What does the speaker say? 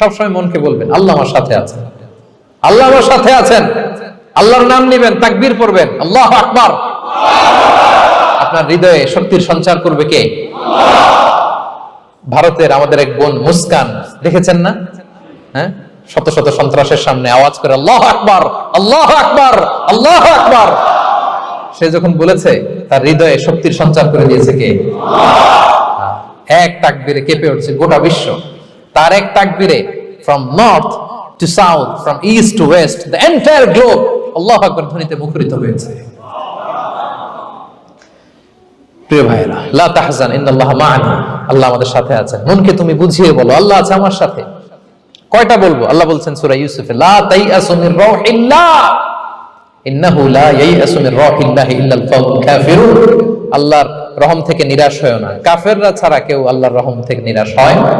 সবসময় মনকে বলবেন আল্লাহ আমার সাথে আছেন, আল্লাহ আমার সাথে আছেন। আল্লাহর নাম নিবেন, তাকবীর পড়বেন, আল্লাহু আকবার। আপনার হৃদয়ে শক্তির সঞ্চার করবে কে? ভারতের আমাদের এক বোন মুস্কান, দেখেছেন না? হ্যাঁ, শত শত সন্ত্রাসের সামনে আওয়াজ করে আল্লাহু আকবার, আল্লাহু আকবার, আল্লাহু আকবার। সে যখন বলেছে, তার হৃদয়ে শক্তির সঞ্চার করে দিয়েছে কে? এক তাকবীরে কেঁপে উঠছে গোটা বিশ্ব। তার এক তাকবীরে from north to south, from east to west, the entire globe আল্লাহু আকবার ধ্বনিতে মুখরিত হয়েছে। প্রিয় ভাইরা, লা তাহজান ইন্নাল্লাহা মা'ানা, আল্লাহ আমাদের সাথে আছেন। মনকে তুমি বুঝিয়ে বলো আল্লাহ আছে আমার সাথে। কয়টা বলবো? আল্লাহ বলছেন সূরা ইউসুফে, লা তাইয়াসু মির রাহিল্লাহ ইন্নাহু লা ইয়াইয়াসু মির রাহিল্লাহি ইল্লাল কওমুল কাফিরুন। আল্লাহর রহম থেকে নিরাশ হয় না, কাফেররা ছাড়া কেউ আল্লাহর রহম থেকে নিরাশ হয় না।